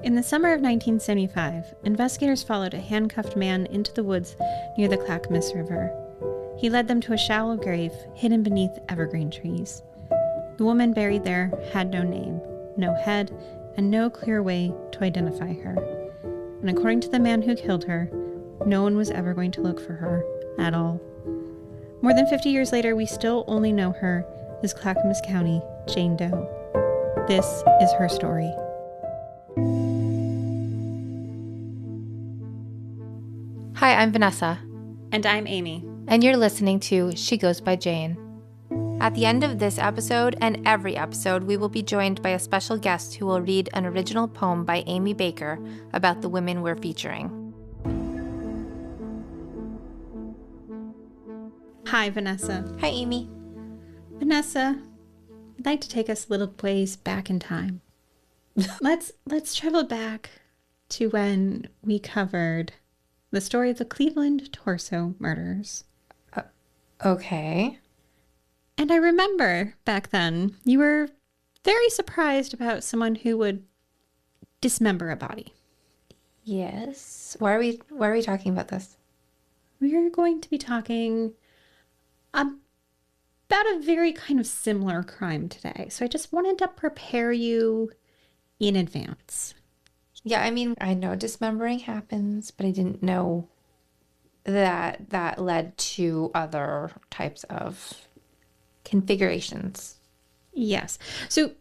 In the summer of 1975, investigators followed a handcuffed man into the woods near the Clackamas River. He led them to a shallow grave hidden beneath evergreen trees. The woman buried there had no name, no head, and no clear way to identify her. And according to the man who killed her, no one was ever going to look for her at all. More than 50 years later, we still only know her as Clackamas County Jane Doe. This is her story. Hi, I'm Vanessa. And I'm Amy. And you're listening to She Goes by Jane. At the end of this episode and every episode, we will be joined by a special guest who will read an original poem by Amy Baker about the women we're featuring. Hi, Vanessa. Hi, Amy. Vanessa, I'd like to take us a little ways back in time. Let's travel back to when we covered the story of the Cleveland torso murders. Okay. And I remember back then you were very surprised about someone who would dismember a body. Yes. Why are we talking about this? We're going to be talking about a very kind of similar crime today. So I just wanted to prepare you in advance. Yeah, I mean, I know dismembering happens, but I didn't know that led to other types of configurations. Yes. So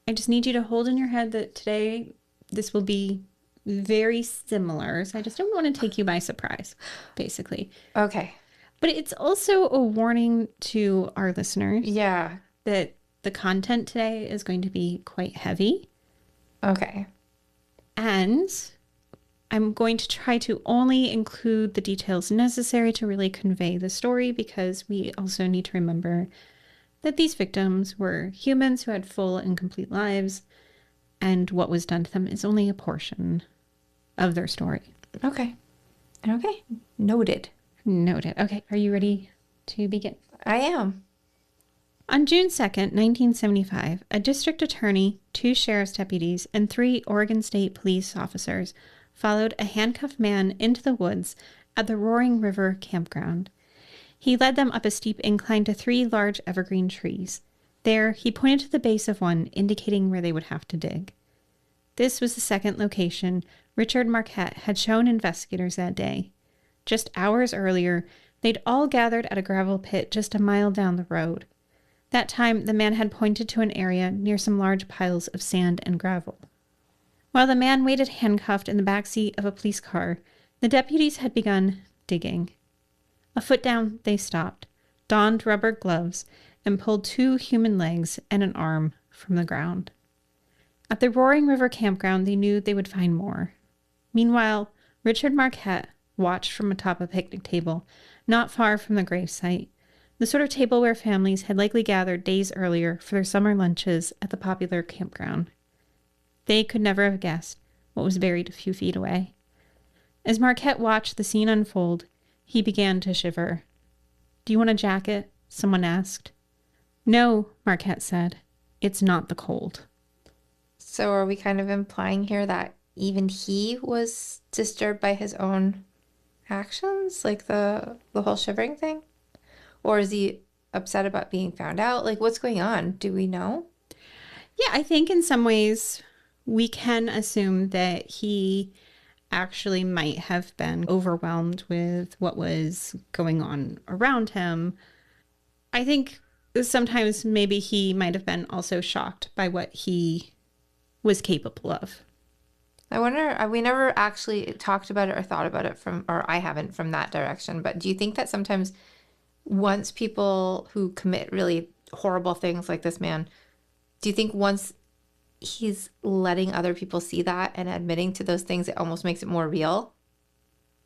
I just need you to hold in your head that today this will be very similar. So I just don't want to take you by surprise, basically. Okay. But it's also a warning to our listeners. Yeah. That the content today is going to be quite heavy. Okay. And I'm going to try to only include the details necessary to really convey the story, because we also need to remember that these victims were humans who had full and complete lives, and what was done to them is only a portion of their story. Okay. Okay. Noted. Noted. Okay, are you ready to begin? I am. On June 2nd, 1975, a district attorney, 2 sheriff's deputies, and 3 Oregon State police officers followed a handcuffed man into the woods at the Roaring River campground. He led them up a steep incline to 3 large evergreen trees. There, he pointed to the base of one, indicating where they would have to dig. This was the second location Richard Marquette had shown investigators that day. Just hours earlier, they'd all gathered at a gravel pit just a mile down the road. That time, the man had pointed to an area near some large piles of sand and gravel. While the man waited handcuffed in the back seat of a police car, the deputies had begun digging. A foot down, they stopped, donned rubber gloves, and pulled 2 human legs and an arm from the ground. At the Roaring River campground, they knew they would find more. Meanwhile, Richard Marquette watched from atop a picnic table, not far from the gravesite, the sort of table where families had likely gathered days earlier for their summer lunches at the popular campground. They could never have guessed what was buried a few feet away. As Marquette watched the scene unfold, he began to shiver. "Do you want a jacket?" someone asked. "No," Marquette said. "It's not the cold." So are we kind of implying here that even he was disturbed by his own actions? Like the whole shivering thing? Or is he upset about being found out? Like, what's going on? Do we know? Yeah, I think in some ways we can assume that he actually might have been overwhelmed with what was going on around him. I think sometimes maybe he might have been also shocked by what he was capable of. I wonder, we never actually talked about it or thought about it or I haven't from that direction, but do you think that sometimes once people who commit really horrible things like this man, do you think once he's letting other people see that and admitting to those things, it almost makes it more real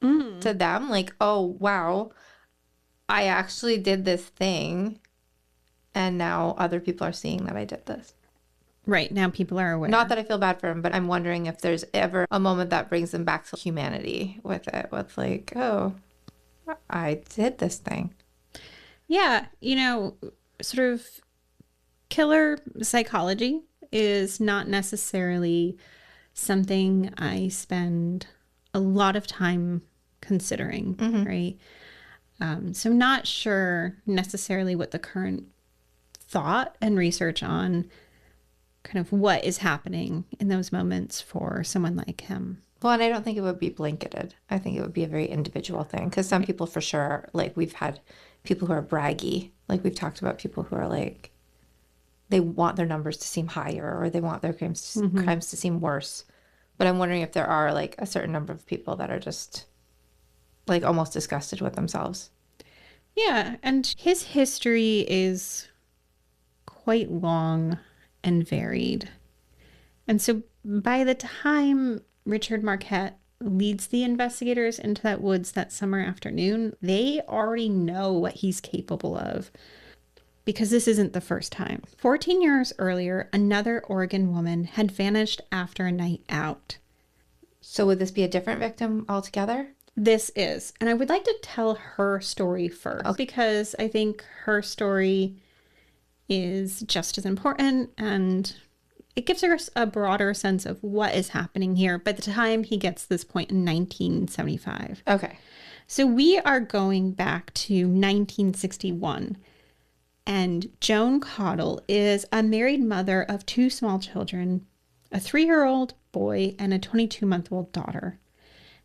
to them? Like, oh, wow, I actually did this thing, and now other people are seeing that I did this. Right, now people are aware. Not that I feel bad for him, but I'm wondering if there's ever a moment that brings them back to humanity with it, with like, oh, I did this thing. Yeah, sort of killer psychology is not necessarily something I spend a lot of time considering, right? So I'm not sure necessarily what the current thought and research on kind of what is happening in those moments for someone like him. Well, and I don't think it would be blanketed. I think it would be a very individual thing because some people for sure, like we've had people who are braggy. Like we've talked about people who are like, they want their numbers to seem higher or they want their crimes to seem worse. But I'm wondering if there are like a certain number of people that are just like almost disgusted with themselves. Yeah, and his history is quite long and varied. And so by the time Richard Marquette leads the investigators into that woods that summer afternoon, they already know what he's capable of because this isn't the first time. 14 years earlier, another Oregon woman had vanished after a night out. So would this be a different victim altogether? This is. And I would like to tell her story first because I think her story is just as important and it gives us a broader sense of what is happening here by the time he gets to this point in 1975. Okay. So we are going back to 1961. And Joan Caudle is a married mother of two small children, a 3-year-old boy and a 22-month-old daughter.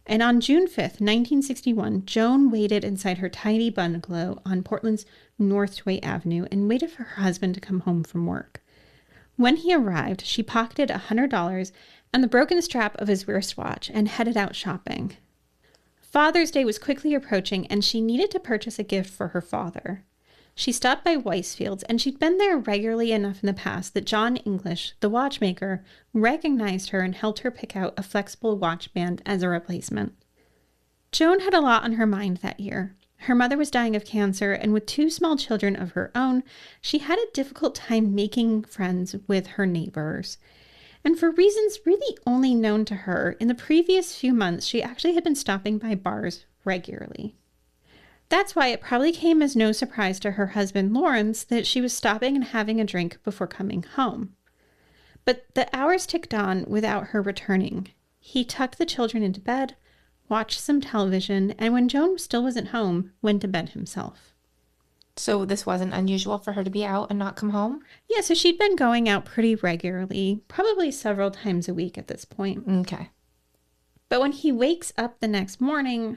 And on June 5th, 1961, Joan waited inside her tiny bungalow on Portland's Northway Avenue and waited for her husband to come home from work. When he arrived, she pocketed $100 and the broken strap of his wristwatch and headed out shopping. Father's Day was quickly approaching and she needed to purchase a gift for her father. She stopped by Weisfield's and she'd been there regularly enough in the past that John English, the watchmaker, recognized her and helped her pick out a flexible watch band as a replacement. Joan had a lot on her mind that year. Her mother was dying of cancer, and with two small children of her own, she had a difficult time making friends with her neighbors. And for reasons really only known to her, in the previous few months, she actually had been stopping by bars regularly. That's why it probably came as no surprise to her husband, Lawrence, that she was stopping and having a drink before coming home. But the hours ticked on without her returning. He tucked the children into bed, watched some television, and when Joan still wasn't home, went to bed himself. So this wasn't unusual for her to be out and not come home? Yeah, so she'd been going out pretty regularly, probably several times a week at this point. Okay. But when he wakes up the next morning,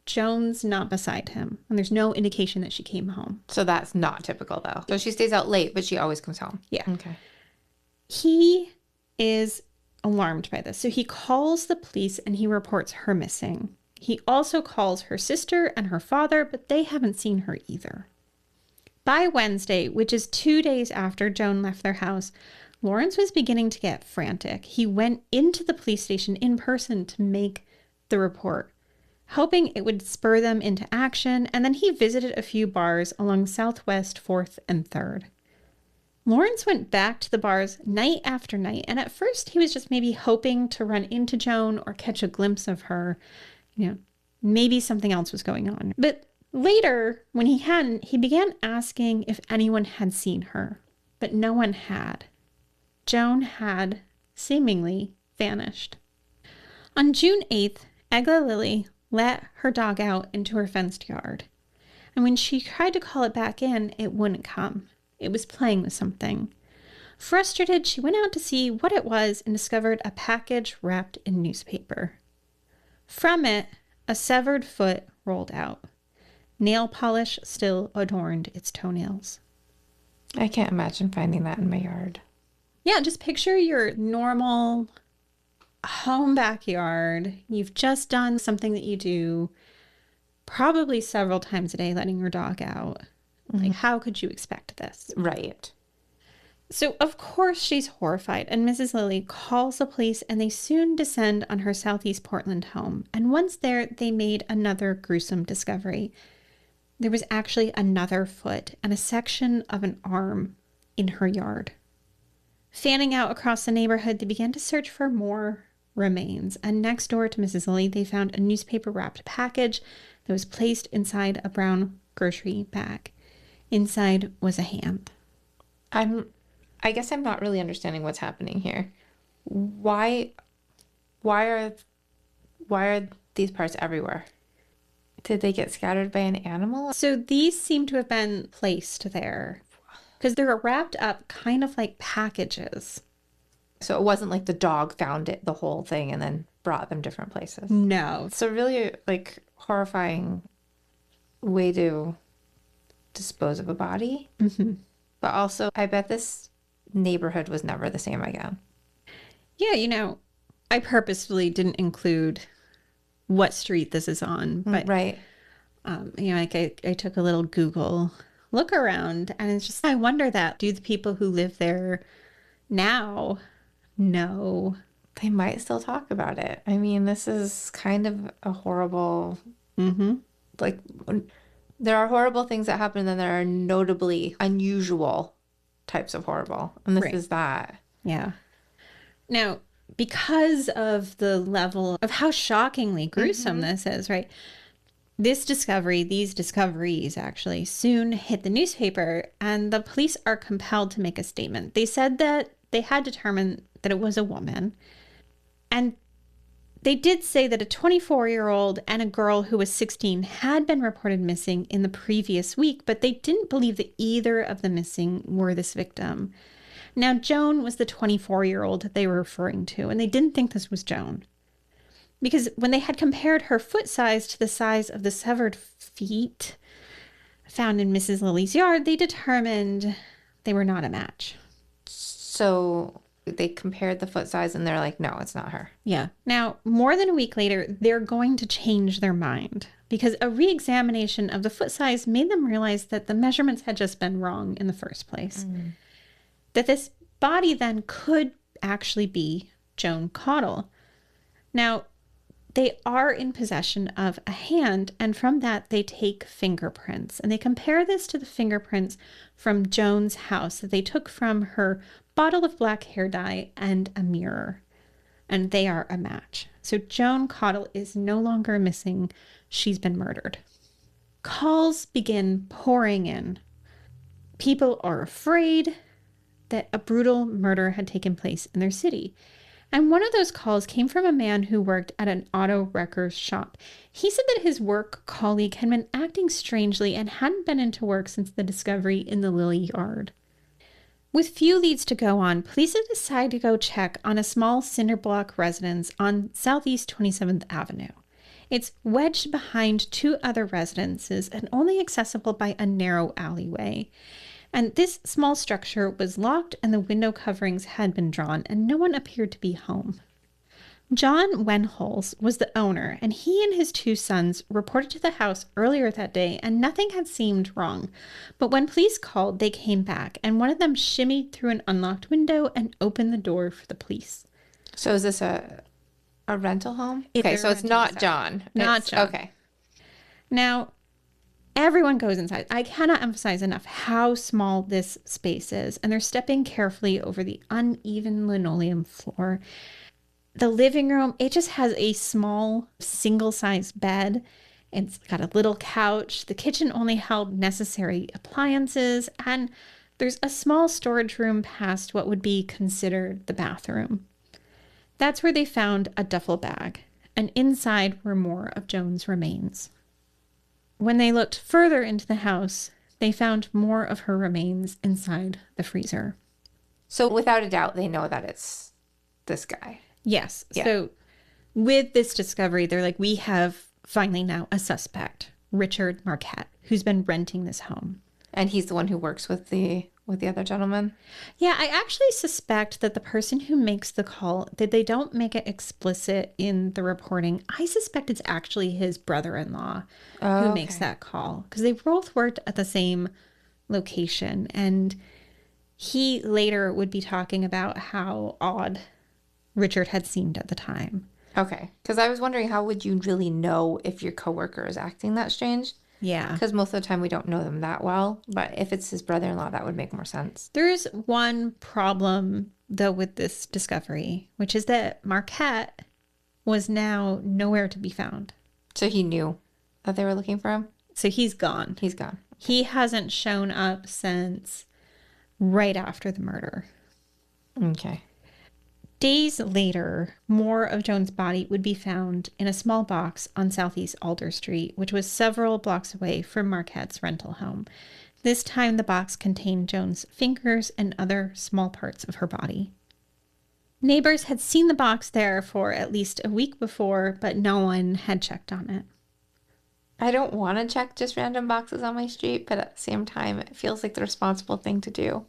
Joan's not beside him, and there's no indication that she came home. So that's not typical, though. So she stays out late, but she always comes home. Yeah. Okay. He is alarmed by this, so he calls the police and he reports her missing. He also calls her sister and her father, but they haven't seen her either. By Wednesday, which is 2 days after Joan left their house, Lawrence was beginning to get frantic. He went into the police station in person to make the report, hoping it would spur them into action, and then he visited a few bars along Southwest 4th and 3rd. Lawrence went back to the bars night after night, and at first he was just maybe hoping to run into Joan or catch a glimpse of her. Maybe something else was going on. But later, when he hadn't, he began asking if anyone had seen her, but no one had. Joan had seemingly vanished. On June 8th, Egla Lily let her dog out into her fenced yard, and when she tried to call it back in, it wouldn't come. It was playing with something. Frustrated, she went out to see what it was and discovered a package wrapped in newspaper. From it, a severed foot rolled out. Nail polish still adorned its toenails. I can't imagine finding that in my yard. Yeah, just picture your normal home backyard. You've just done something that you do probably several times a day, letting your dog out. Like, how could you expect this? Right. So, of course, she's horrified, and Mrs. Lilly calls the police, and they soon descend on her Southeast Portland home. And once there, they made another gruesome discovery. There was actually another foot and a section of an arm in her yard. Fanning out across the neighborhood, they began to search for more remains. And next door to Mrs. Lilly, they found a newspaper-wrapped package that was placed inside a brown grocery bag. Inside was a hand. I guess I'm not really understanding what's happening here. Why? Why are these parts everywhere? Did they get scattered by an animal? So these seem to have been placed there because they're wrapped up kind of like packages. So it wasn't like the dog found it, the whole thing, and then brought them different places. No. It's a really like horrifying way to dispose of a body. Mm-hmm. But also, I bet this neighborhood was never the same again. Yeah, I purposefully didn't include what street this is on, but Right. like I took a little Google look around, and it's just I wonder that do the people who live there now know? They might still talk about it. I mean, this is kind of a horrible, Mm-hmm. like, there are horrible things that happen, and then there are notably unusual types of horrible. And this Right. is that. Yeah. Now, because of the level of how shockingly gruesome this is, right? These discoveries actually soon hit the newspaper, and the police are compelled to make a statement. They said that they had determined that it was a woman, and they did say that a 24-year-old and a girl who was 16 had been reported missing in the previous week, but they didn't believe that either of the missing were this victim. Now, Joan was the 24-year-old that they were referring to, and they didn't think this was Joan. Because when they had compared her foot size to the size of the severed feet found in Mrs. Lily's yard, they determined they were not a match. So they compared the foot size, and they're like, no, it's not her. Yeah. Now, more than a week later, they're going to change their mind because a re-examination of the foot size made them realize that the measurements had just been wrong in the first place. That this body then could actually be Joan Caudle. Now, they are in possession of a hand, and from that they take fingerprints. And they compare this to the fingerprints from Joan's house that they took from her bottle of black hair dye and a mirror. And they are a match. So Joan Caudle is no longer missing. She's been murdered. Calls begin pouring in. People are afraid that a brutal murder had taken place in their city. And one of those calls came from a man who worked at an auto wrecker's shop. He said that his work colleague had been acting strangely and hadn't been into work since the discovery in the Lily yard. With few leads to go on, police had decided to go check on a small cinder block residence on Southeast 27th Avenue. It's wedged behind two other residences and only accessible by a narrow alleyway. And this small structure was locked, and the window coverings had been drawn, and no one appeared to be home. John Wenholz was the owner, and he and his two sons reported to the house earlier that day, and nothing had seemed wrong. But when police called, they came back, and one of them shimmied through an unlocked window and opened the door for the police. So is this a rental home? It's Okay, a so it's rental not house. John. Not John. Okay. Now, everyone goes inside. I cannot emphasize enough how small this space is, and they're stepping carefully over the uneven linoleum floor. The living room, it just has a small single-size bed. It's got a little couch. The kitchen only held necessary appliances, and there's a small storage room past what would be considered the bathroom. That's where they found a duffel bag, and inside were more of Joan's remains. When they looked further into the house, they found more of her remains inside the freezer. So without a doubt, they know that it's this guy. Yes. Yeah. So with this discovery, they're like, we have finally now a suspect, Richard Marquette, who's been renting this home. And he's the one who works with the other gentleman. Yeah, I actually suspect that the person who makes the call, that they don't make it explicit in the reporting. I suspect it's actually his brother-in-law who makes that call, because they both worked at the same location. And he later would be talking about how odd Richard had seemed at the time. Okay. Because I was wondering, how would you really know if your coworker is acting that strange? Yeah. Because most of the time we don't know them that well. But if it's his brother-in-law, that would make more sense. There's one problem, though, with this discovery, which is that Marquette was now nowhere to be found. So he knew that they were looking for him? So he's gone. He's gone. He hasn't shown up since right after the murder. Okay. Days later, more of Joan's body would be found in a small box on Southeast Alder Street, which was several blocks away from Marquette's rental home. This time, the box contained Joan's fingers and other small parts of her body. Neighbors had seen the box there for at least a week before, but no one had checked on it. I don't want to check just random boxes on my street, but at the same time, it feels like the responsible thing to do.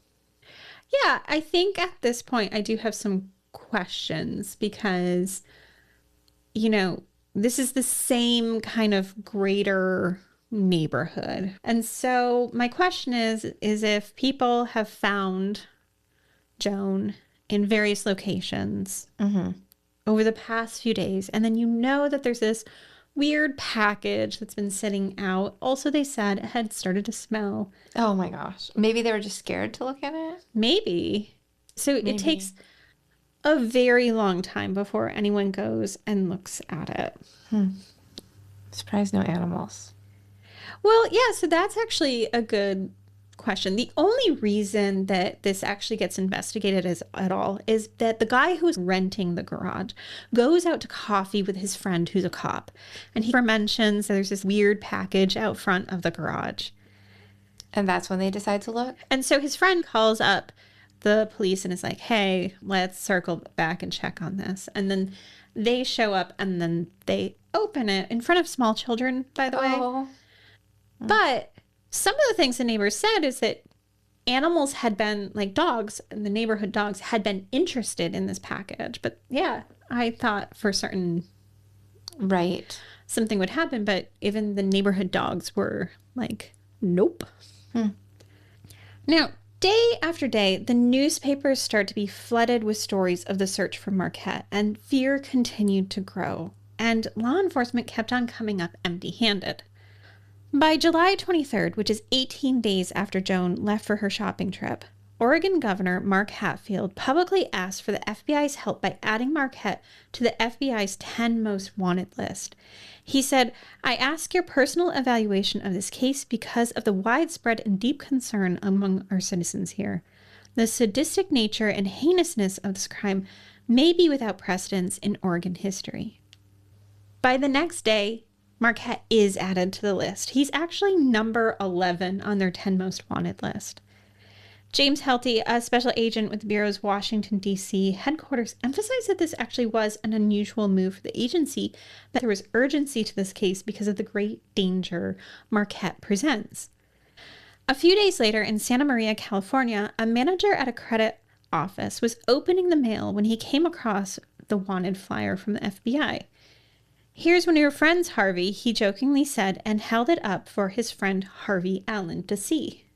Yeah, I think at this point I do have some questions because, this is the same kind of greater neighborhood. And so my question is if people have found Joan in various locations over the past few days, and then that there's this weird package that's been sitting out. Also, they said it had started to smell. Oh my gosh. Maybe they were just scared to look at it? Maybe. So it takes a very long time before anyone goes and looks at it. Surprised no animals. Well, yeah, so that's actually a good question. The only reason that this actually gets investigated at all is that the guy who's renting the garage goes out to coffee with his friend who's a cop. And he mentions there's this weird package out front of the garage. And that's when they decide to look? And so his friend calls up the police and is like, hey, let's circle back and check on this. And then they show up and then they open it in front of small children, by the way. But some of the things the neighbors said is that animals had been, like dogs, and the neighborhood dogs had been interested in this package. But yeah, I thought for certain something would happen, but even the neighborhood dogs were like, nope. Now, day after day, the newspapers start to be flooded with stories of the search for Marquette, and fear continued to grow, and law enforcement kept on coming up empty-handed. By July 23rd, which is 18 days after Joan left for her shopping trip, Oregon Governor Mark Hatfield publicly asked for the FBI's help by adding Marquette to the FBI's 10 most wanted list. He said, I ask your personal evaluation of this case because of the widespread and deep concern among our citizens here. The sadistic nature and heinousness of this crime may be without precedence in Oregon history. By the next day, Marquette is added to the list. He's actually number 11 on their 10 most wanted list. James Helty, a special agent with the Bureau's Washington, D.C. headquarters, emphasized that this actually was an unusual move for the agency, that there was urgency to this case because of the great danger Marquette presents. A few days later in Santa Maria, California, a manager at a credit office was opening the mail when he came across the wanted flyer from the FBI. Here's one of your friends, Harvey, he jokingly said, and held it up for his friend Harvey Allen to see.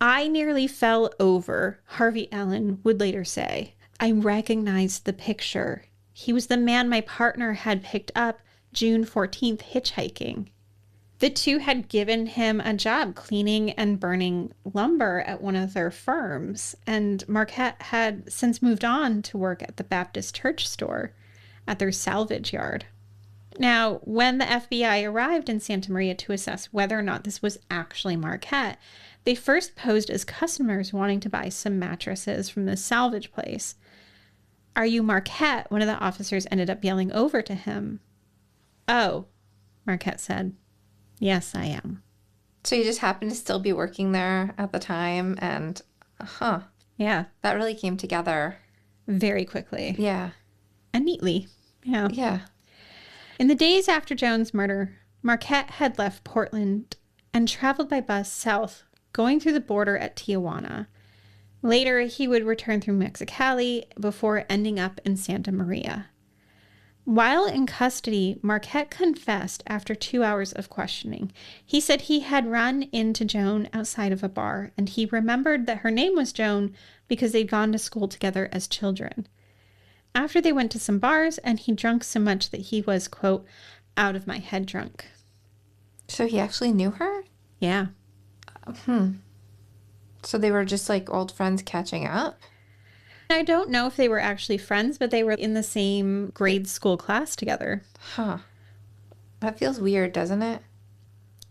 I nearly fell over, Harvey Allen would later say. I recognized the picture. He was the man my partner had picked up June 14th hitchhiking. The two had given him a job cleaning and burning lumber at one of their firms, and Marquette had since moved on to work at the Baptist church store at their salvage yard. Now, when the FBI arrived in Santa Maria to assess whether or not this was actually Marquette, they first posed as customers wanting to buy some mattresses from the salvage place. Are you Marquette? One of the officers ended up yelling over to him. Oh, Marquette said. Yes, I am. So you just happened to still be working there at the time and, yeah. That really came together. Very quickly. Yeah. And neatly. Yeah. Yeah. In the days after Joan's murder, Marquette had left Portland and traveled by bus south, going through the border at Tijuana. Later, he would return through Mexicali before ending up in Santa Maria. While in custody, Marquette confessed after 2 hours of questioning. He said he had run into Joan outside of a bar, and he remembered that her name was Joan because they'd gone to school together as children. After they went to some bars, and he drank so much that he was, quote, out of my head drunk. So he actually knew her? Yeah. So they were just like old friends catching up? I don't know if they were actually friends, but they were in the same grade school class together. Huh. That feels weird, doesn't it?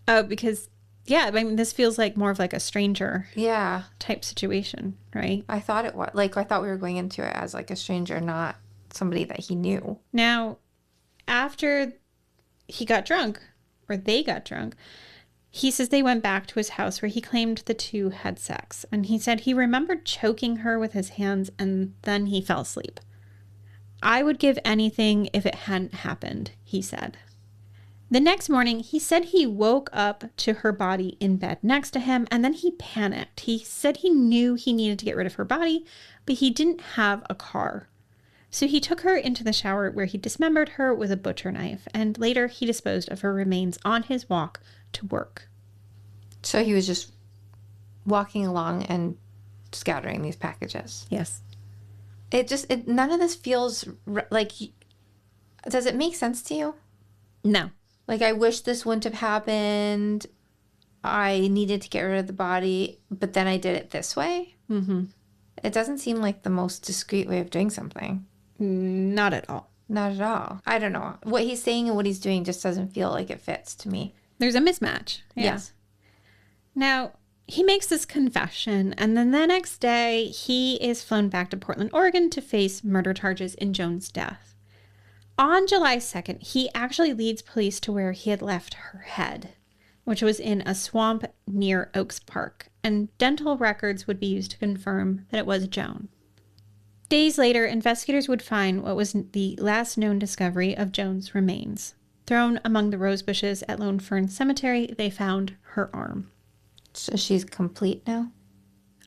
Oh, because Yeah, I mean, this feels like more of like a stranger Yeah. type situation, right? I thought it was. Like, I thought we were going into it as like a stranger, not somebody that he knew. Now, after he got drunk, or they got drunk, he says they went back to his house where he claimed the two had sex. And he said he remembered choking her with his hands and then he fell asleep. I would give anything if it hadn't happened, he said. The next morning, he said he woke up to her body in bed next to him and then he panicked. He said he knew he needed to get rid of her body, but he didn't have a car. So he took her into the shower where he dismembered her with a butcher knife, and later he disposed of her remains on his walk to work. So he was just walking along and scattering these packages. Yes. None of this feels like, does it make sense to you? No. Like, I wish this wouldn't have happened. I needed to get rid of the body, but then I did it this way. Mm-hmm. It doesn't seem like the most discreet way of doing something. Not at all. Not at all. I don't know. What he's saying and what he's doing just doesn't feel like it fits to me. There's a mismatch. Yeah. Yes. Now, he makes this confession, and then the next day, he is flown back to Portland, Oregon to face murder charges in Joan's death. On July 2nd, he actually leads police to where he had left her head, which was in a swamp near Oaks Park, and dental records would be used to confirm that it was Joan. Days later, investigators would find what was the last known discovery of Joan's remains. Thrown among the rose bushes at Lone Fern Cemetery, they found her arm. So she's complete now?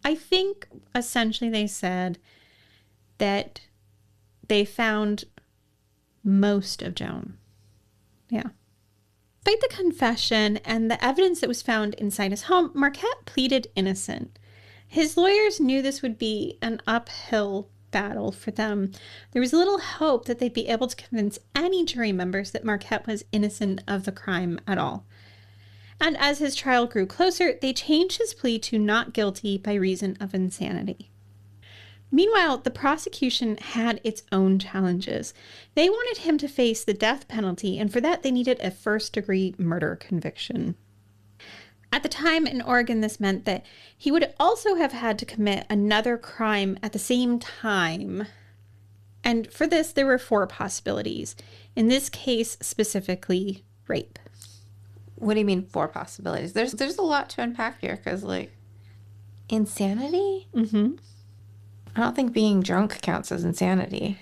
I think essentially they said that they found most of Joan. Yeah. Despite the confession and the evidence that was found inside his home, Marquette pleaded innocent. His lawyers knew this would be an uphill battle for them. There was little hope that they'd be able to convince any jury members that Marquette was innocent of the crime at all. And as his trial grew closer, they changed his plea to not guilty by reason of insanity. Meanwhile, the prosecution had its own challenges. They wanted him to face the death penalty, and for that they needed a first-degree murder conviction. At the time in Oregon, this meant that he would also have had to commit another crime at the same time. And for this, there were 4 possibilities. In this case, specifically, rape. What do you mean 4 possibilities? There's a lot to unpack here because, like, insanity? Mm-hmm. I don't think being drunk counts as insanity.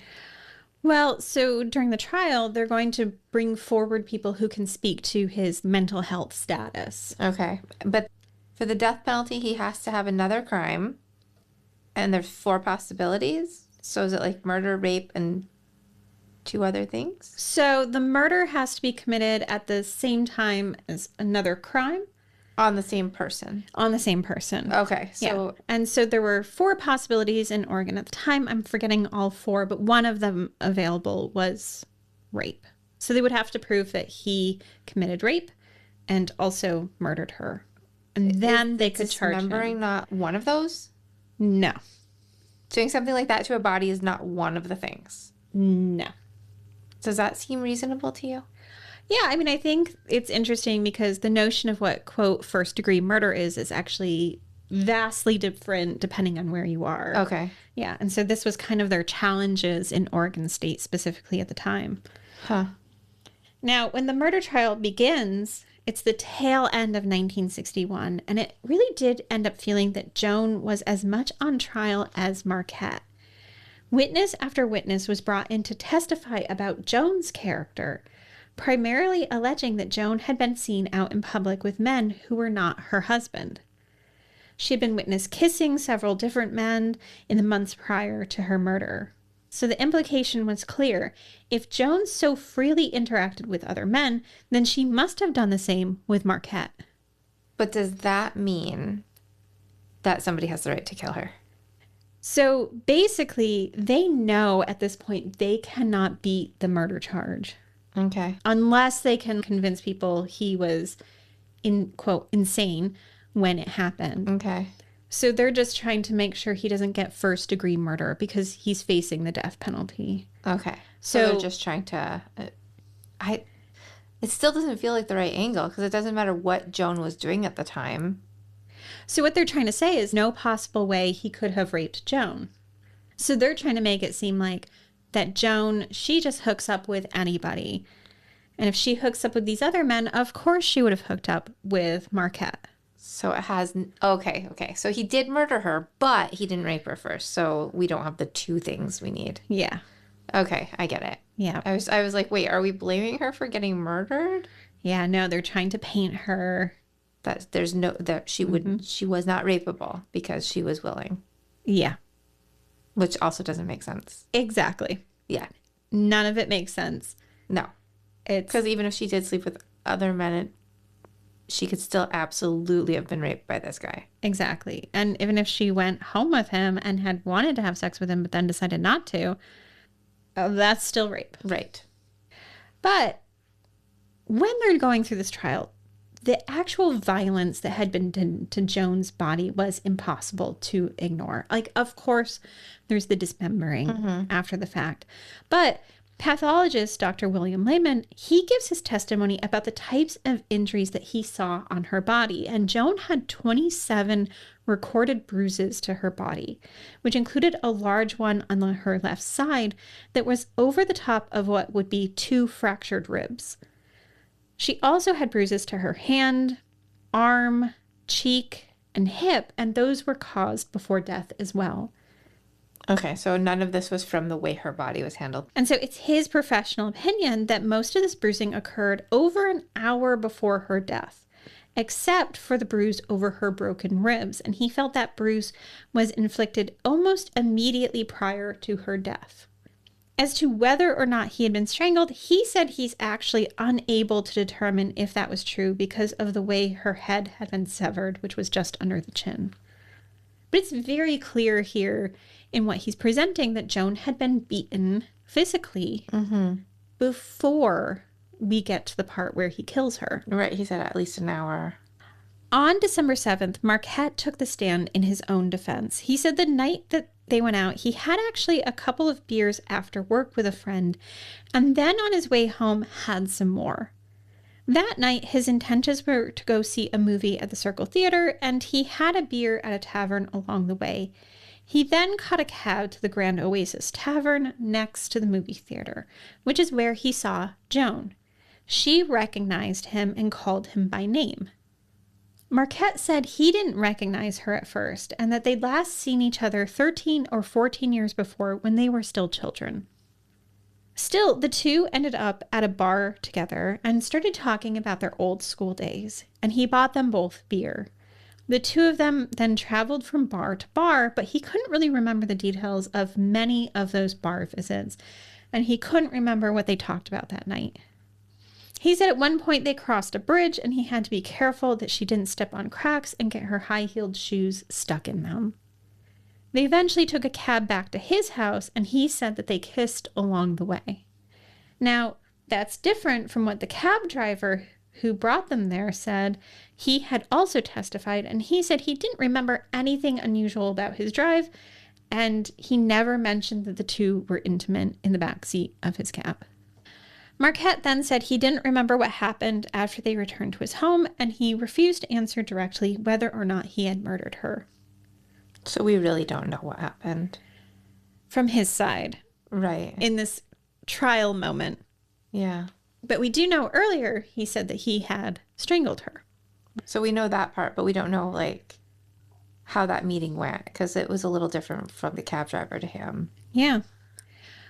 Well, so during the trial, they're going to bring forward people who can speak to his mental health status. Okay. But for the death penalty, he has to have another crime. And there's 4 possibilities. So is it like murder, rape, and 2 other things? So the murder has to be committed at the same time as another crime. On the same person. On the same person. Okay. So Yeah. And so there were 4 possibilities in Oregon at the time. I'm forgetting all 4, but one of them available was rape. So they would have to prove that he committed rape and also murdered her. And then they could charge him. Dismembering not one of those? No. Doing something like that to a body is not one of the things. No. Does that seem reasonable to you? Yeah, I mean, I think it's interesting because the notion of what, quote, first-degree murder is actually vastly different depending on where you are. Okay. Yeah, and so this was kind of their challenges in Oregon State specifically at the time. Huh. Now, when the murder trial begins, it's the tail end of 1961, and it really did end up feeling that Joan was as much on trial as Marquette. Witness after witness was brought in to testify about Joan's character, primarily alleging that Joan had been seen out in public with men who were not her husband. She had been witnessed kissing several different men in the months prior to her murder. So the implication was clear. If Joan so freely interacted with other men, then she must have done the same with Marquette. But does that mean that somebody has the right to kill her? So basically, they know at this point they cannot beat the murder charge. Okay. Unless they can convince people he was, quote, insane when it happened. Okay. So they're just trying to make sure he doesn't get first-degree murder because he's facing the death penalty. Okay. So So they're just trying to... It still doesn't feel like the right angle because it doesn't matter what Joan was doing at the time. So what they're trying to say is no possible way he could have raped Joan. So they're trying to make it seem like that Joan, she just hooks up with anybody. And if she hooks up with these other men, of course she would have hooked up with Marquette. So it has, okay. So he did murder her, but he didn't rape her first. So we don't have the two things we need. Yeah. Okay, I get it. Yeah. I was like, wait, are we blaming her for getting murdered? Yeah, no, they're trying to paint her. That there's no, that she would, she was not rapeable because she was willing. Yeah. Which also doesn't make sense. Exactly. Yeah. None of it makes sense. No. It's because even if she did sleep with other men, she could still absolutely have been raped by this guy. Exactly. And even if she went home with him and had wanted to have sex with him, but then decided not to, that's still rape. Right. But when they're going through this trial, the actual violence that had been done to Joan's body was impossible to ignore. Like, of course, there's the dismembering after the fact. But pathologist Dr. William Lehman, he gives his testimony about the types of injuries that he saw on her body. And Joan had 27 recorded bruises to her body, which included a large one on her left side that was over the top of what would be 2 fractured ribs. She also had bruises to her hand, arm, cheek, and hip, and those were caused before death as well. Okay, so none of this was from the way her body was handled. And so it's his professional opinion that most of this bruising occurred over an hour before her death, except for the bruise over her broken ribs. And he felt that bruise was inflicted almost immediately prior to her death. As to whether or not he had been strangled, he said he's actually unable to determine if that was true because of the way her head had been severed, which was just under the chin. But it's very clear here in what he's presenting that Joan had been beaten physically before we get to the part where he kills her. Right, he said at least an hour. On December 7th, Marquette took the stand in his own defense. He said the night that they went out, he had actually a couple of beers after work with a friend, and then on his way home had some more. That night, his intentions were to go see a movie at the Circle Theater, and he had a beer at a tavern along the way. He then caught a cab to the Grand Oasis Tavern next to the movie theater, which is where he saw Joan. She recognized him and called him by name. Marquette said he didn't recognize her at first and that they'd last seen each other 13 or 14 years before when they were still children. Still, the two ended up at a bar together and started talking about their old school days, and he bought them both beer. The two of them then traveled from bar to bar, but he couldn't really remember the details of many of those bar visits, and he couldn't remember what they talked about that night. He said at one point they crossed a bridge and he had to be careful that she didn't step on cracks and get her high-heeled shoes stuck in them. They eventually took a cab back to his house and he said that they kissed along the way. Now, that's different from what the cab driver who brought them there said. He had also testified and he said he didn't remember anything unusual about his drive and he never mentioned that the two were intimate in the back seat of his cab. Marquette then said he didn't remember what happened after they returned to his home, and he refused to answer directly whether or not he had murdered her. So we really don't know what happened. From his side. Right. In this trial moment. Yeah. But we do know earlier he said that he had strangled her. So we know that part, but we don't know, like, how that meeting went, because it was a little different from the cab driver to him. Yeah.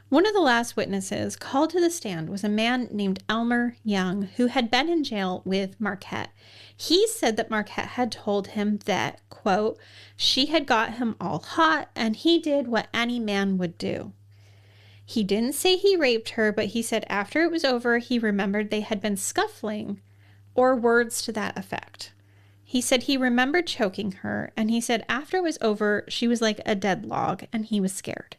One of the last witnesses called to the stand was a man named Elmer Young, who had been in jail with Marquette. He said that Marquette had told him that, quote, she had got him all hot and he did what any man would do. He didn't say he raped her, but he said after it was over, he remembered they had been scuffling, or words to that effect. He said he remembered choking her, and he said after it was over, she was like a dead log, and he was scared.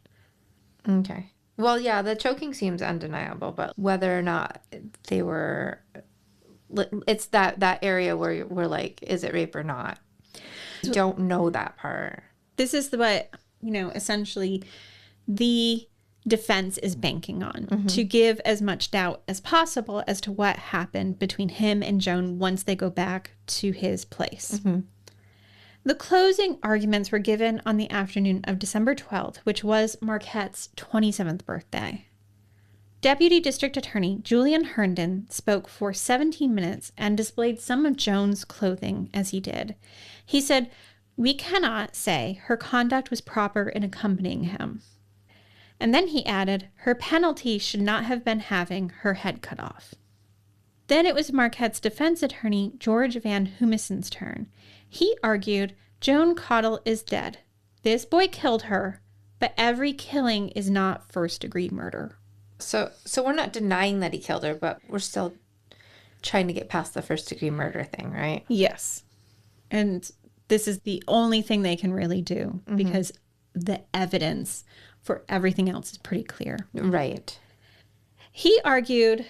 Okay. Well, yeah, the choking seems undeniable, but whether or not they were, it's that area where we're like, is it rape or not? We don't know that part. This is what, essentially the defense is banking on, to give as much doubt as possible as to what happened between him and Joan once they go back to his place. The closing arguments were given on the afternoon of December 12th, which was Marquette's 27th birthday. Deputy District Attorney Julian Herndon spoke for 17 minutes and displayed some of Joan's clothing as he did. He said, "We cannot say her conduct was proper in accompanying him." And then he added, "Her penalty should not have been having her head cut off." Then it was Marquette's defense attorney, George Van Humison's turn. He argued, "Joan Caudle is dead. This boy killed her, but every killing is not first-degree murder." So we're not denying that he killed her, but we're still trying to get past the first-degree murder thing, right? Yes. And this is the only thing they can really do because the evidence for everything else is pretty clear. Right. He argued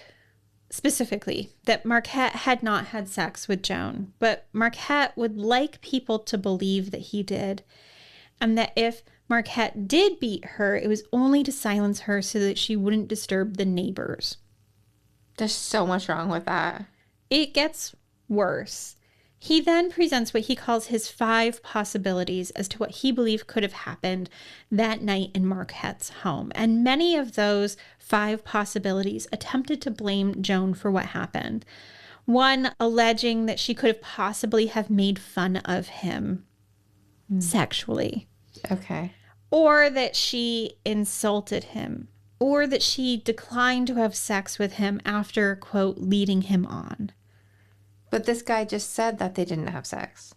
specifically that Marquette had not had sex with Joan, but Marquette would like people to believe that he did, and that if Marquette did beat her, it was only to silence her so that she wouldn't disturb the neighbors. There's so much wrong with that. It gets worse. He then presents what he calls his 5 possibilities as to what he believed could have happened that night in Marquette's home. And many of those 5 possibilities attempted to blame Joan for what happened. One alleging that she could have possibly have made fun of him sexually. Okay. Or that she insulted him. Or that she declined to have sex with him after, quote, leading him on. But this guy just said that they didn't have sex.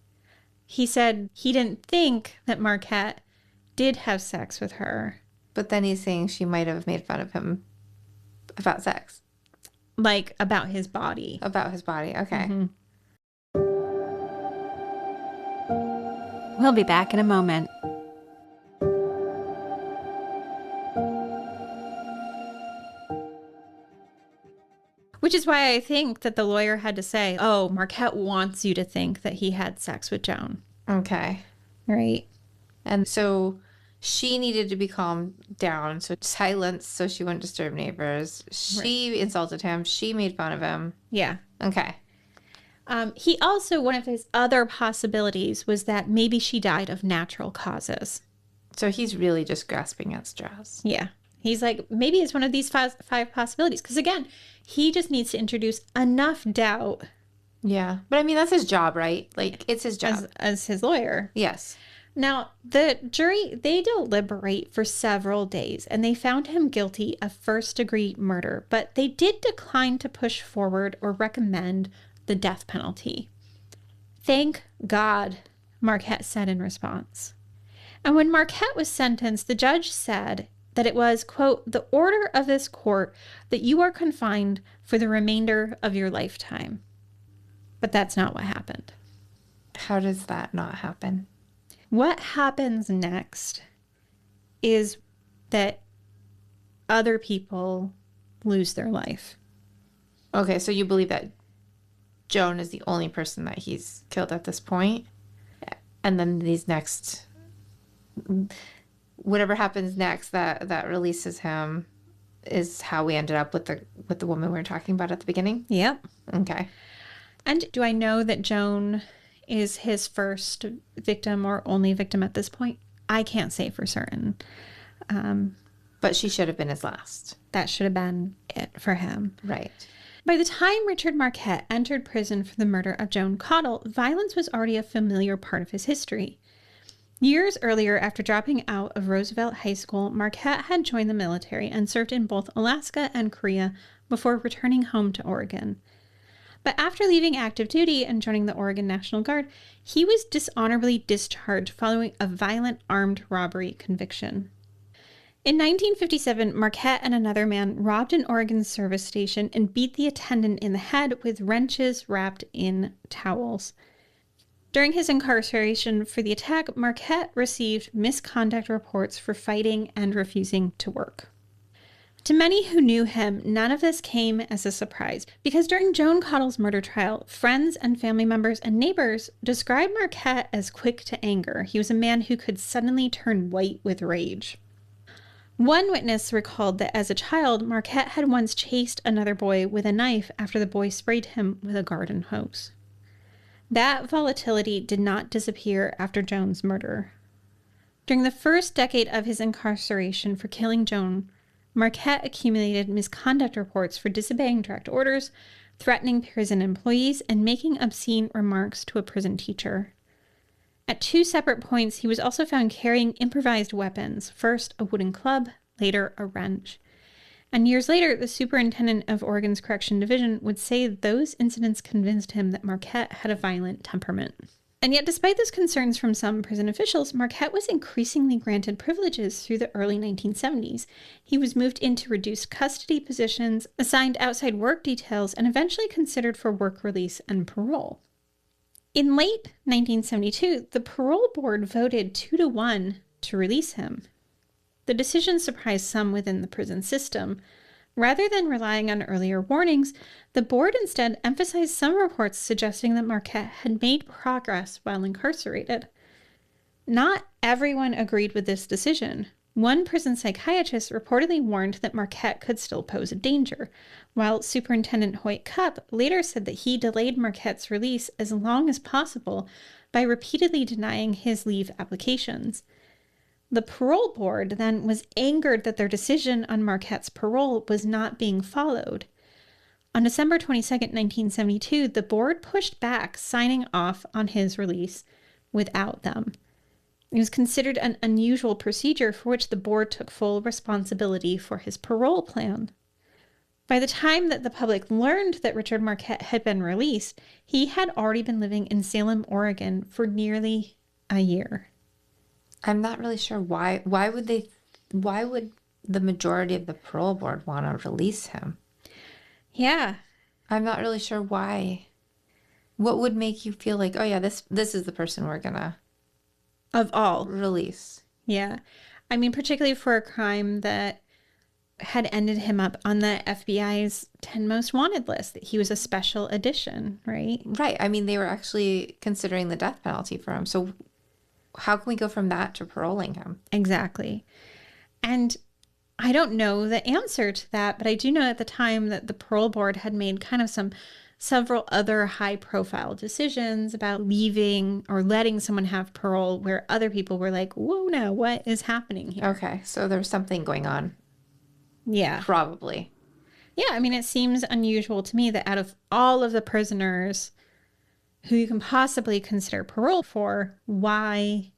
He said he didn't think that Marquette did have sex with her. But then he's saying she might have made fun of him about sex. Like, about his body. About his body. Okay. We'll be back in a moment. Which is why I think that the lawyer had to say, "Oh, Marquette wants you to think that he had sex with Joan." Okay. Right. And so she needed to be calmed down. So silence so she wouldn't disturb neighbors. She insulted him. She made fun of him. Yeah. Okay. He also, one of his other possibilities was that maybe she died of natural causes. So he's really just grasping at straws. Yeah. He's like, maybe it's one of these 5 possibilities. Because again, he just needs to introduce enough doubt. Yeah. But I mean, that's his job, right? Like, it's his job. As his lawyer. Yes. Now, the jury, they deliberate for several days, and they found him guilty of first-degree murder, but they did decline to push forward or recommend the death penalty. "Thank God," Marquette said in response. And when Marquette was sentenced, the judge said that it was, quote, "the order of this court that you are confined for the remainder of your lifetime." But that's not what happened. How does that not happen? What happens next is that other people lose their life. Okay, so you believe that Joan is the only person that he's killed at this point? And then these next... whatever happens next that releases him is how we ended up with the woman we were talking about at the beginning? Yep. Okay. And do I know that Joan is his first victim or only victim at this point? I can't say for certain. But she should have been his last. That should have been it for him. Right. By the time Richard Marquette entered prison for the murder of Joan Caudle, violence was already a familiar part of his history. Years earlier, after dropping out of Roosevelt High School, Marquette had joined the military and served in both Alaska and Korea before returning home to Oregon. But after leaving active duty and joining the Oregon National Guard, he was dishonorably discharged following a violent armed robbery conviction. In 1957, Marquette and another man robbed an Oregon service station and beat the attendant in the head with wrenches wrapped in towels. During his incarceration for the attack, Marquette received misconduct reports for fighting and refusing to work. To many who knew him, none of this came as a surprise, because during Joan Caudle's murder trial, friends and family members and neighbors described Marquette as quick to anger. He was a man who could suddenly turn white with rage. One witness recalled that as a child, Marquette had once chased another boy with a knife after the boy sprayed him with a garden hose. That volatility did not disappear after Joan's murder. During the first decade of his incarceration for killing Joan, Marquette accumulated misconduct reports for disobeying direct orders, threatening prison employees, and making obscene remarks to a prison teacher. At 2 separate points, he was also found carrying improvised weapons, first a wooden club, later a wrench. And years later, the superintendent of Oregon's Correction Division would say those incidents convinced him that Marquette had a violent temperament. And yet, despite those concerns from some prison officials, Marquette was increasingly granted privileges through the early 1970s. He was moved into reduced custody positions, assigned outside work details, and eventually considered for work release and parole. In late 1972, the parole board voted 2-1 to release him. The decision surprised some within the prison system. Rather than relying on earlier warnings, the board instead emphasized some reports suggesting that Marquette had made progress while incarcerated. Not everyone agreed with this decision. One prison psychiatrist reportedly warned that Marquette could still pose a danger, while Superintendent Hoyt Cupp later said that he delayed Marquette's release as long as possible by repeatedly denying his leave applications. The parole board then was angered that their decision on Marquette's parole was not being followed. On December 22, 1972, the board pushed back, signing off on his release without them. It was considered an unusual procedure for which the board took full responsibility for his parole plan. By the time that the public learned that Richard Marquette had been released, he had already been living in Salem, Oregon for nearly a year. I'm not really sure why would the majority of the parole board want to release him? Yeah. I'm not really sure why. What would make you feel like, oh yeah, this is the person we're gonna Of all. release? Yeah. I mean, particularly for a crime that had ended him up on the FBI's 10 most wanted list, that he was a special edition, right? Right. I mean, they were actually considering the death penalty for him. So how can we go from that to paroling him? Exactly. And I don't know the answer to that, but I do know at the time that the parole board had made kind of several other high-profile decisions about leaving or letting someone have parole where other people were like, whoa, now what is happening here? Okay, so there's something going on. Yeah. Probably. Yeah, I mean, it seems unusual to me that out of all of the prisoners who you can possibly consider parole for, why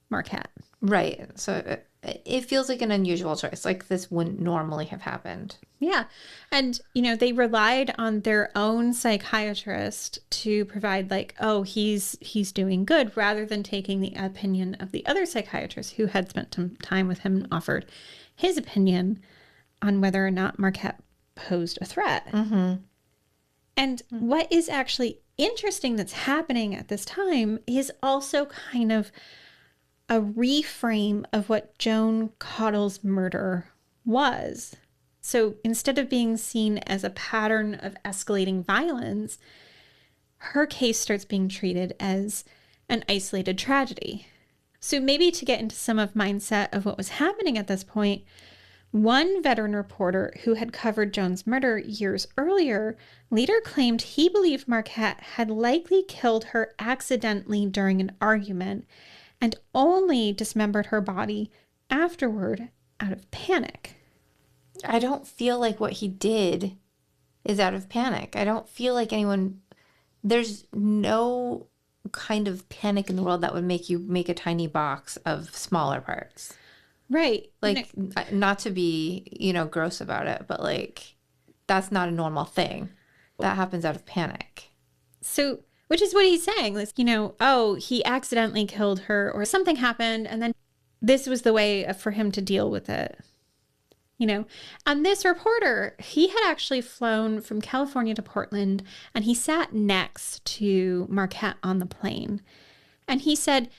Marquette? Right. So it feels like an unusual choice. Like this wouldn't normally have happened. Yeah. And, they relied on their own psychiatrist to provide like, oh, he's doing good, rather than taking the opinion of the other psychiatrist who had spent some time with him and offered his opinion on whether or not Marquette posed a threat. Mm-hmm. And what is actually interesting that's happening at this time is also kind of a reframe of what Joan Caudle's murder was. So instead of being seen as a pattern of escalating violence, her case starts being treated as an isolated tragedy. So maybe to get into some of mindset of what was happening at this point, one veteran reporter who had covered Joan's murder years earlier later claimed he believed Marquette had likely killed her accidentally during an argument and only dismembered her body afterward out of panic. I don't feel like what he did is out of panic. I don't feel like there's no kind of panic in the world that would make you make a tiny box of smaller parts. Right. Like, not to be, gross about it, but like, that's not a normal thing. That happens out of panic. So, which is what he's saying. Like, oh, he accidentally killed her or something happened. And then this was the way for him to deal with it. And this reporter, he had actually flown from California to Portland, and he sat next to Marquette on the plane. And he said,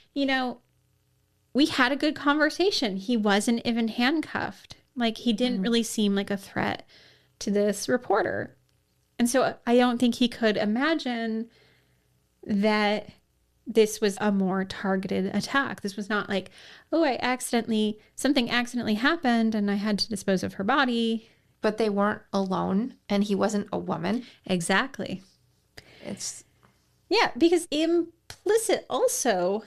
we had a good conversation. He wasn't even handcuffed. Like, he didn't really seem like a threat to this reporter. And so I don't think he could imagine that this was a more targeted attack. This was not like, oh, something accidentally happened and I had to dispose of her body. But they weren't alone, and he wasn't a woman. Exactly. It's... Yeah, because implicit also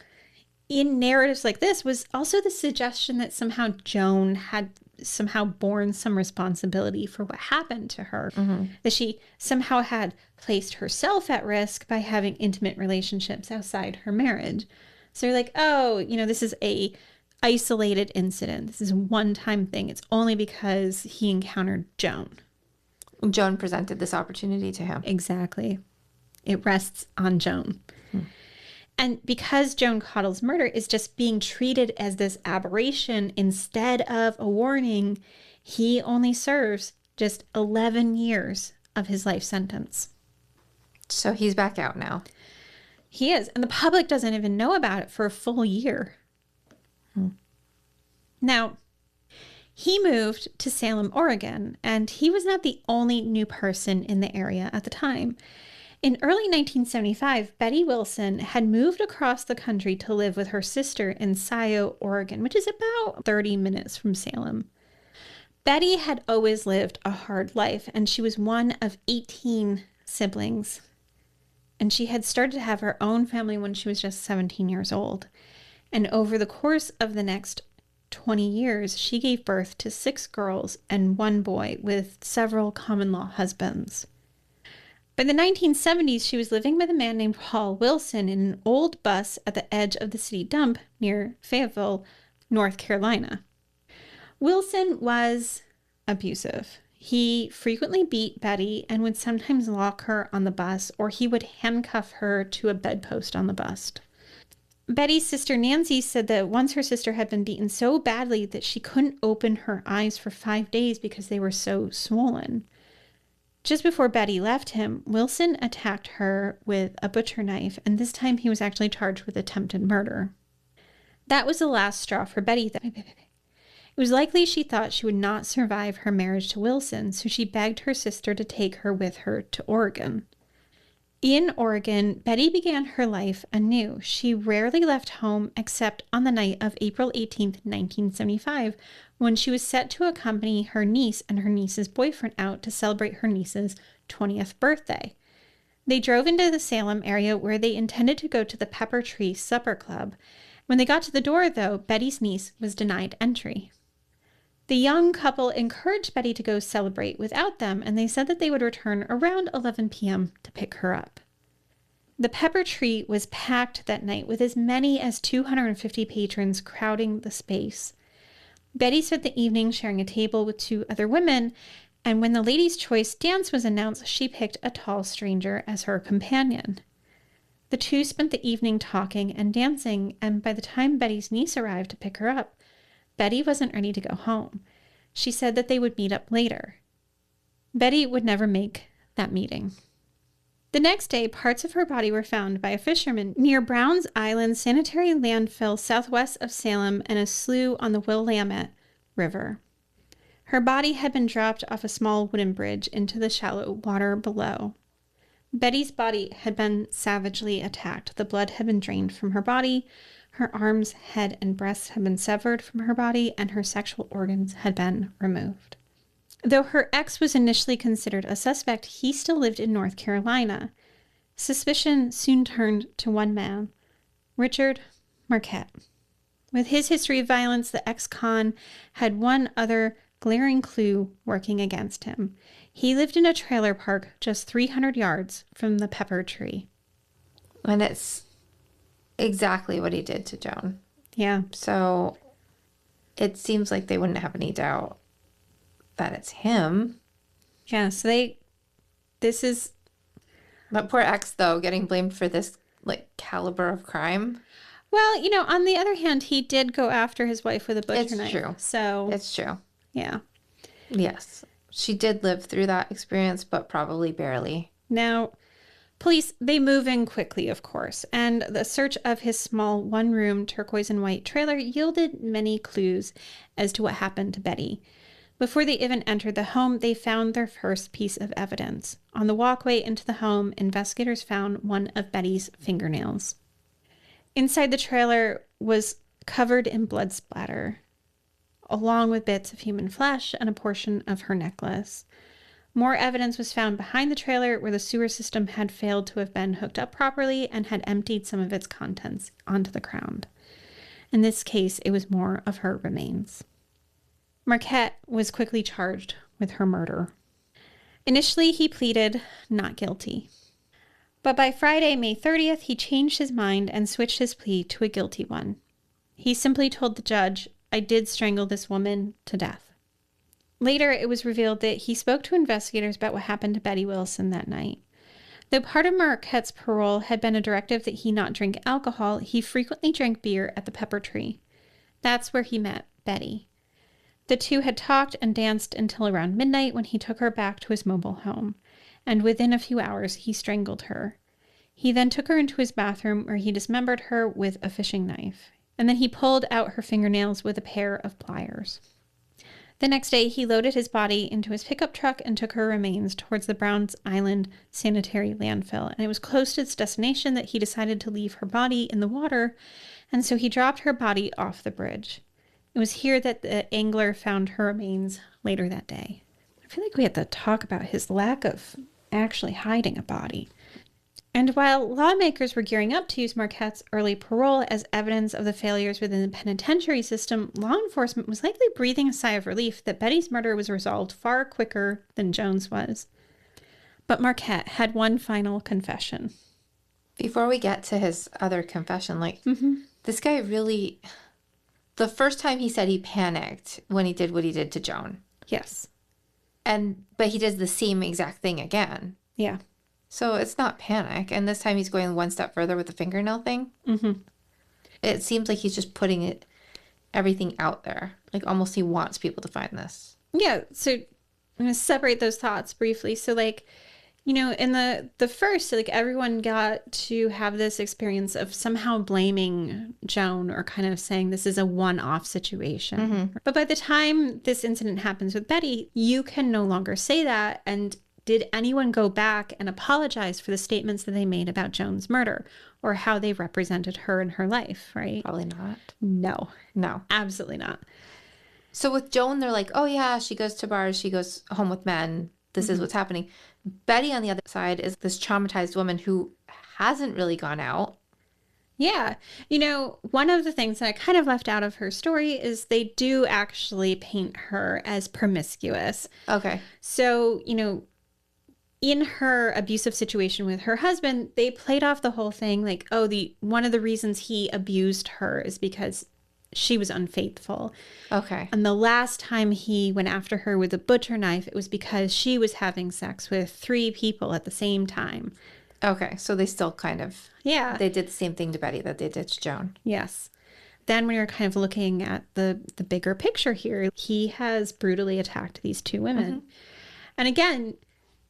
in narratives like this was also the suggestion that somehow Joan had somehow borne some responsibility for what happened to her, that she somehow had placed herself at risk by having intimate relationships outside her marriage. So you're like, oh, this is a isolated incident. This is a one-time thing. It's only because he encountered Joan. Joan presented this opportunity to him. Exactly. It rests on Joan. And because Joan Caudle's murder is just being treated as this aberration instead of a warning, he only serves just 11 years of his life sentence. So he's back out now. He is. And the public doesn't even know about it for a full year. Now, he moved to Salem, Oregon, and he was not the only new person in the area at the time. In early 1975, Betty Wilson had moved across the country to live with her sister in Scioto, Oregon, which is about 30 minutes from Salem. Betty had always lived a hard life, and she was one of 18 siblings. And she had started to have her own family when she was just 17 years old. And over the course of the next 20 years, she gave birth to 6 girls and 1 boy with several common-law husbands. By the 1970s, she was living with a man named Paul Wilson in an old bus at the edge of the city dump near Fayetteville, North Carolina. Wilson was abusive. He frequently beat Betty and would sometimes lock her on the bus, or he would handcuff her to a bedpost on the bus. Betty's sister Nancy said that once her sister had been beaten so badly that she couldn't open her eyes for 5 days because they were so swollen. Just before Betty left him, Wilson attacked her with a butcher knife, and this time he was actually charged with attempted murder. That was the last straw for Betty. It was likely she thought she would not survive her marriage to Wilson, so she begged her sister to take her with her to Oregon. In Oregon, Betty began her life anew. She rarely left home except on the night of April 18th, 1975, when she was set to accompany her niece and her niece's boyfriend out to celebrate her niece's 20th birthday. They drove into the Salem area where they intended to go to the Pepper Tree Supper Club. When they got to the door, though, Betty's niece was denied entry. The young couple encouraged Betty to go celebrate without them, and they said that they would return around 11 p.m. to pick her up. The Pepper Tree was packed that night with as many as 250 patrons crowding the space. Betty spent the evening sharing a table with 2 other women, and when the Ladies' Choice dance was announced, she picked a tall stranger as her companion. The 2 spent the evening talking and dancing, and by the time Betty's niece arrived to pick her up, Betty wasn't ready to go home. She said that they would meet up later. Betty would never make that meeting. The next day, parts of her body were found by a fisherman near Browns Island Sanitary Landfill southwest of Salem and a slough on the Willamette River. Her body had been dropped off a small wooden bridge into the shallow water below. Betty's body had been savagely attacked. The blood had been drained from her body. Her arms, head, and breasts had been severed from her body, and her sexual organs had been removed. Though her ex was initially considered a suspect, he still lived in North Carolina. Suspicion soon turned to one man, Richard Marquette. With his history of violence, the ex-con had one other glaring clue working against him. He lived in a trailer park just 300 yards from the Pepper Tree. And it's exactly what he did to Joan. Yeah. So it seems like they wouldn't have any doubt that it's him. Yeah, so this is... That poor ex, though, getting blamed for this, caliber of crime. Well, on the other hand, he did go after his wife with a butcher knife. It's true. So... It's true. Yeah. Yes. She did live through that experience, but probably barely. Now, police, they move in quickly, of course, and the search of his small one-room turquoise and white trailer yielded many clues as to what happened to Betty. Before they even entered the home, they found their first piece of evidence. On the walkway into the home, investigators found one of Betty's fingernails. Inside the trailer was covered in blood splatter, along with bits of human flesh and a portion of her necklace. More evidence was found behind the trailer where the sewer system had failed to have been hooked up properly and had emptied some of its contents onto the ground. In this case, it was more of her remains. Marquette was quickly charged with her murder. Initially, he pleaded not guilty. But by Friday, May 30th, he changed his mind and switched his plea to a guilty one. He simply told the judge, "I did strangle this woman to death." Later, it was revealed that he spoke to investigators about what happened to Betty Wilson that night. Though part of Marquette's parole had been a directive that he not drink alcohol, he frequently drank beer at the Pepper Tree. That's where he met Betty. The two had talked and danced until around midnight when he took her back to his mobile home, and within a few hours he strangled her. He then took her into his bathroom where he dismembered her with a fishing knife, and then he pulled out her fingernails with a pair of pliers. The next day, he loaded his body into his pickup truck and took her remains towards the Browns Island sanitary landfill, and it was close to its destination that he decided to leave her body in the water, and so he dropped her body off the bridge. It was here that the angler found her remains later that day. I feel like we have to talk about his lack of actually hiding a body. And while lawmakers were gearing up to use Marquette's early parole as evidence of the failures within the penitentiary system, law enforcement was likely breathing a sigh of relief that Betty's murder was resolved far quicker than Joan's was. But Marquette had one final confession. Before we get to his other confession, this guy really... The first time he said he panicked when he did what he did to Joan. Yes. But he does the same exact thing again. Yeah. So it's not panic. And this time he's going one step further with the fingernail thing. Mm-hmm. It seems like he's just putting everything out there. Like almost he wants people to find this. Yeah. So I'm going to separate those thoughts briefly. So in the first, everyone got to have this experience of somehow blaming Joan or kind of saying this is a one-off situation. Mm-hmm. But by the time this incident happens with Betty, you can no longer say that. And did anyone go back and apologize for the statements that they made about Joan's murder or how they represented her in her life, right? Probably not. No, absolutely not. So with Joan, they're like, oh yeah, she goes to bars, she goes home with men. This is what's happening. Betty, on the other side, is this traumatized woman who hasn't really gone out. Yeah. One of the things that I kind of left out of her story is they do actually paint her as promiscuous. Okay. So, in her abusive situation with her husband, they played off the whole thing like, one of the reasons he abused her is because she was unfaithful. Okay. And the last time he went after her with a butcher knife, it was because she was having sex with 3 people at the same time. Okay. So they still kind of... Yeah. They did the same thing to Betty that they did to Joan. Yes. Then when you're kind of looking at the bigger picture here, he has brutally attacked these 2 women. Mm-hmm. And again,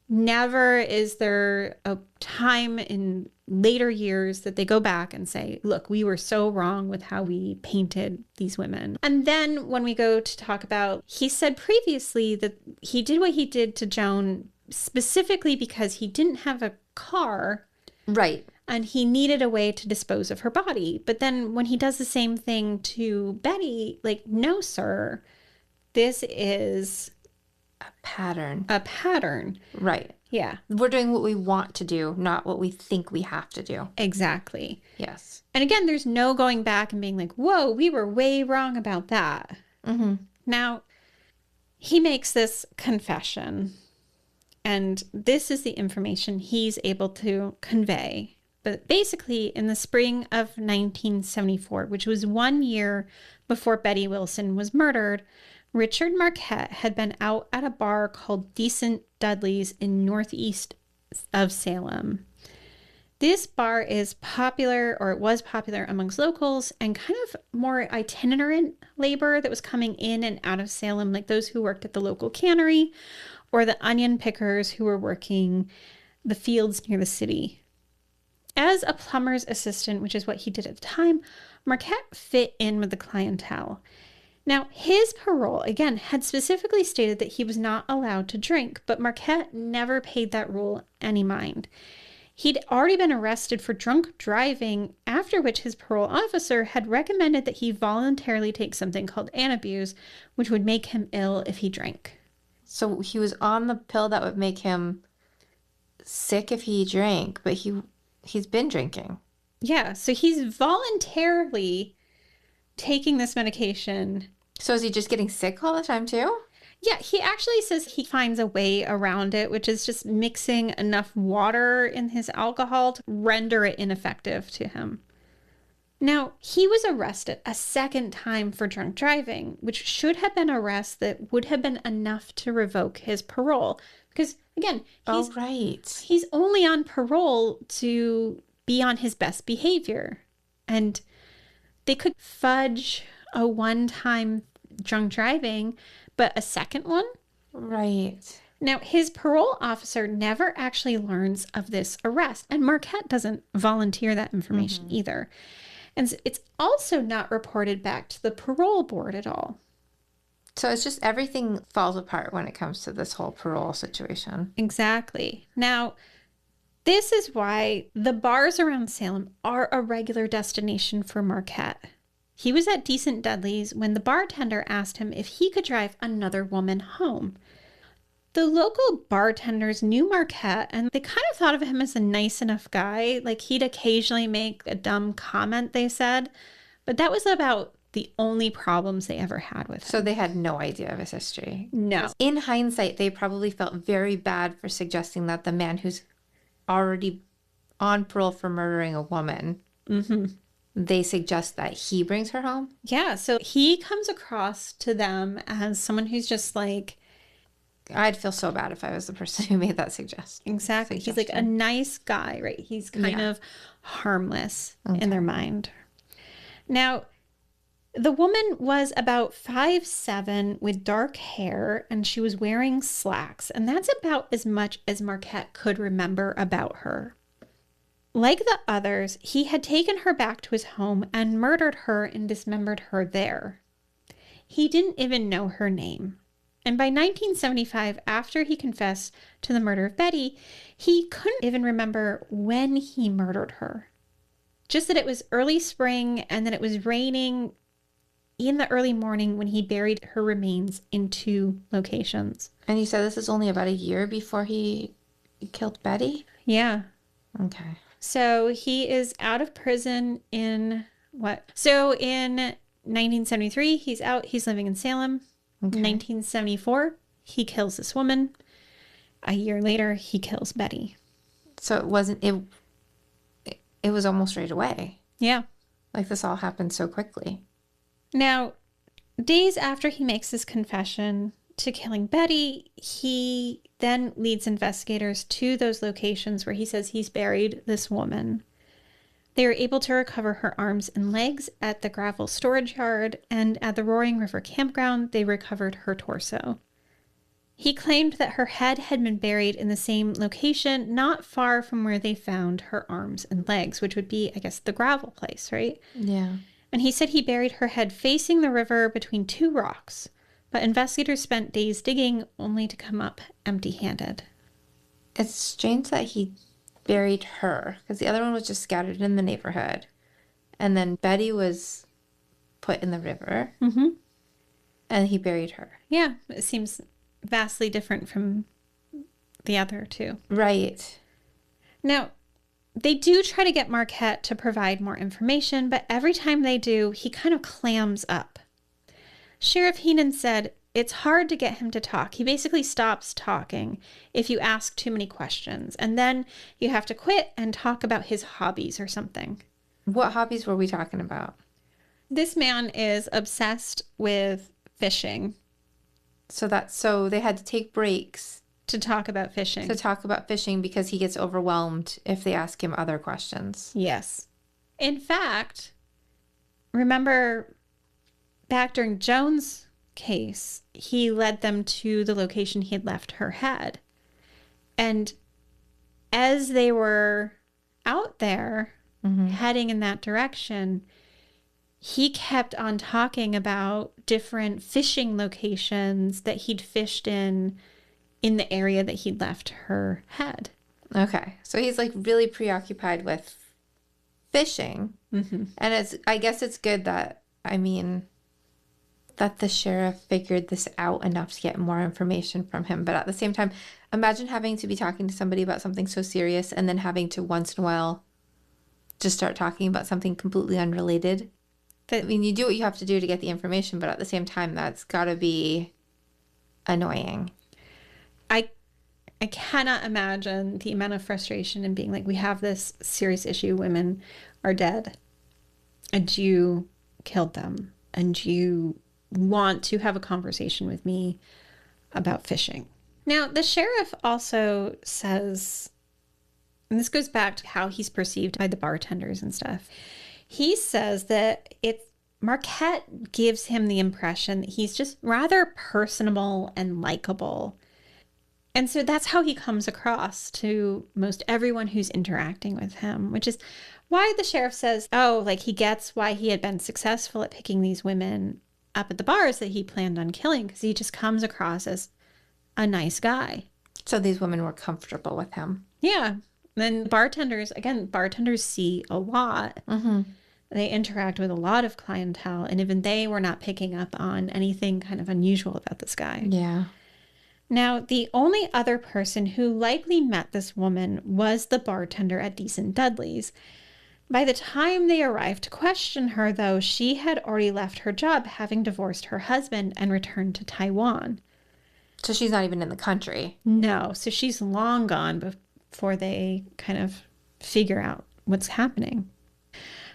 never is there a time in later years that they go back and say, look, we were so wrong with how we painted these women. And then when we go to talk about, he said previously that he did what he did to Joan specifically because he didn't have a car. Right. And he needed a way to dispose of her body. But then when he does the same thing to Betty, no, sir, this is... A pattern. Right. Yeah. We're doing what we want to do, not what we think we have to do. Exactly. Yes. And again, there's no going back and being like, whoa, we were way wrong about that. Mm-hmm. Now, he makes this confession, and this is the information he's able to convey. But basically, in the spring of 1974, which was 1 year before Betty Wilson was murdered, Richard Marquette had been out at a bar called Decent Dudley's in northeast of Salem. This bar is popular, or it was popular amongst locals and kind of more itinerant labor that was coming in and out of Salem, like those who worked at the local cannery or the onion pickers who were working the fields near the city. As a plumber's assistant, which is what he did at the time, Marquette fit in with the clientele. Now, his parole, again, had specifically stated that he was not allowed to drink, but Marquette never paid that rule any mind. He'd already been arrested for drunk driving, after which his parole officer had recommended that he voluntarily take something called Antabuse, which would make him ill if he drank. So he was on the pill that would make him sick if he drank, but he's been drinking. Yeah, so he's voluntarily taking this medication. So is he just getting sick all the time too? Yeah, he actually says he finds a way around it, which is just mixing enough water in his alcohol to render it ineffective to him. Now, he was arrested a second time for drunk driving, which should have been an arrest that would have been enough to revoke his parole. Because, again, he's only on parole to be on his best behavior. And they could fudge a one-time drunk driving, but a second one? Right. Now, his parole officer never actually learns of this arrest, and Marquette doesn't volunteer that information either. And it's also not reported back to the parole board at all. So it's just everything falls apart when it comes to this whole parole situation. Exactly. Now, this is why the bars around Salem are a regular destination for Marquette. He was at Decent Dudley's when the bartender asked him if he could drive another woman home. The local bartenders knew Marquette, and they kind of thought of him as a nice enough guy. Like, he'd occasionally make a dumb comment, they said. But that was about the only problems they ever had with him. So they had no idea of his history. No. In hindsight, they probably felt very bad for suggesting that the man who's already on parole for murdering a woman, they suggest that he brings her home. Yeah, so he comes across to them as someone who's just like... I'd feel so bad if I was the person who made that suggestion. Exactly. He's like a nice guy, right? He's kind of harmless in their mind. Now, the woman was about 5'7" with dark hair, and she was wearing slacks. And that's about as much as Marquette could remember about her. Like the others, he had taken her back to his home and murdered her and dismembered her there. He didn't even know her name. And by 1975, after he confessed to the murder of Betty, he couldn't even remember when he murdered her. Just that it was early spring and that it was raining in the early morning when he buried her remains in 2 locations. And you said this is only about a year before he killed Betty? Yeah. Okay. So he is out of prison in what? So in 1973, he's out. He's living in Salem. Okay. 1974, he kills this woman. A year later, he kills Betty. So it wasn't, it was almost right away. Yeah. Like this all happened so quickly. Now, days after he makes his confession to killing Betty, he then leads investigators to those locations where he says he's buried this woman. They were able to recover her arms and legs at the gravel storage yard, and at the Roaring River campground, they recovered her torso. He claimed that her head had been buried in the same location, not far from where they found her arms and legs, which would be, I guess, the gravel place, right? Yeah. And he said he buried her head facing the river between 2 rocks, but investigators spent days digging only to come up empty-handed. It's strange that he buried her, because the other one was just scattered in the neighborhood, and then Betty was put in the river, and he buried her. Yeah, it seems vastly different from the other 2. Right. Now, they do try to get Marquette to provide more information, but every time they do, he kind of clams up. Sheriff Heenan said it's hard to get him to talk. He basically stops talking if you ask too many questions. And then you have to quit and talk about his hobbies or something. What hobbies were we talking about? This man is obsessed with fishing. So they had to take breaks to talk about fishing. Because he gets overwhelmed if they ask him other questions. Yes. In fact, remember back during Joan's case, he led them to the location he had left her head. And as they were out there heading in that direction, he kept on talking about different fishing locations that he'd fished in the area that he'd left her head. Okay. So he's like really preoccupied with fishing. Mm-hmm. And I guess it's good that, I mean, that the sheriff figured this out enough to get more information from him. But at the same time, imagine having to be talking to somebody about something so serious and then having to once in a while just start talking about something completely unrelated. I mean, you do what you have to do to get the information, but at the same time, that's got to be annoying. I cannot imagine the amount of frustration and being like, we have this serious issue. Women are dead and you killed them and you want to have a conversation with me about fishing. Now, the sheriff also says, and this goes back to how he's perceived by the bartenders and stuff. He says that Marquette gives him the impression that he's just rather personable and likable. And so that's how he comes across to most everyone who's interacting with him, which is why the sheriff says, oh, like he gets why he had been successful at picking these women up at the bars that he planned on killing, because he just comes across as a nice guy. So these women were comfortable with him. Yeah. Then bartenders see a lot. Mm-hmm. They interact with a lot of clientele, and even they were not picking up on anything kind of unusual about this guy. Yeah. Now, the only other person who likely met this woman was the bartender at Decent Dudley's. By the time they arrived to question her, though, she had already left her job, having divorced her husband and returned to Taiwan. So she's not even in the country. No, so she's long gone before they kind of figure out what's happening.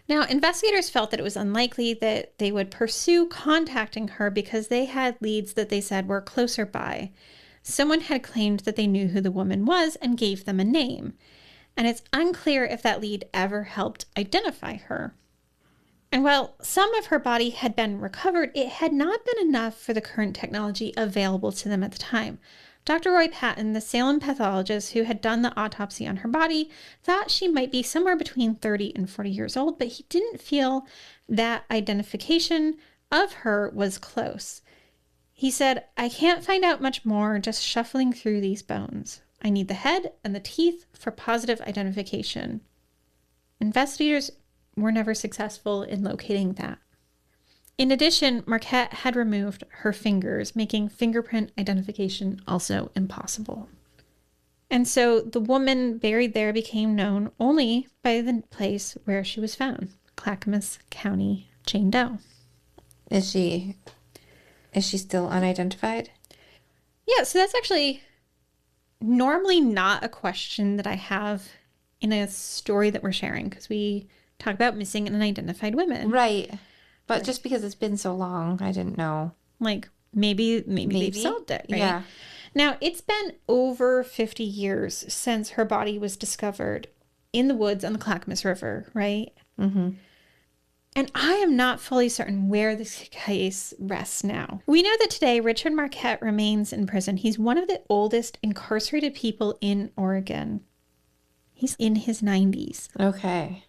Now, investigators felt that it was unlikely that they would pursue contacting her because they had leads that they said were closer by. Someone had claimed that they knew who the woman was and gave them a name. And it's unclear if that lead ever helped identify her. And while some of her body had been recovered, it had not been enough for the current technology available to them at the time. Dr. Roy Patton, the Salem pathologist who had done the autopsy on her body, thought she might be somewhere between 30 and 40 years old, but he didn't feel that identification of her was close. He said, I can't find out much more just shuffling through these bones. I need the head and the teeth for positive identification. Investigators were never successful in locating that. In addition, Marquette had removed her fingers, making fingerprint identification also impossible. And so the woman buried there became known only by the place where she was found, Clackamas County Jane Doe. Is she still unidentified? Yeah, so that's actually normally not a question that I have in a story that we're sharing, because we talk about missing and unidentified women. Right. But just because it's been so long, I didn't know. Like, maybe they've solved it, right? Yeah. Now, it's been over 50 years since her body was discovered in the woods on the Clackamas River, right? Mm-hmm. And I am not fully certain where this case rests now. We know that today Richard Marquette remains in prison. He's one of the oldest incarcerated people in Oregon. He's in his 90s. Okay.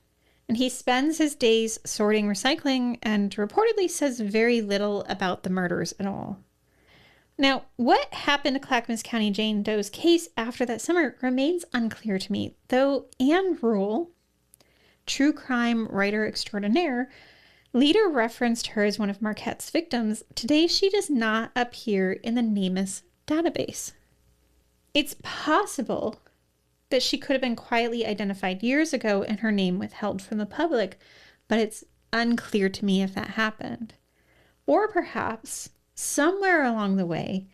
And he spends his days sorting recycling and reportedly says very little about the murders at all. Now, what happened to Clackamas County Jane Doe's case after that summer remains unclear to me, though Anne Rule, true crime writer extraordinaire, later referenced her as one of Marquette's victims. Today, she does not appear in the NamUs database. It's possible that she could have been quietly identified years ago and her name withheld from the public, but it's unclear to me if that happened. Or perhaps, somewhere along the way,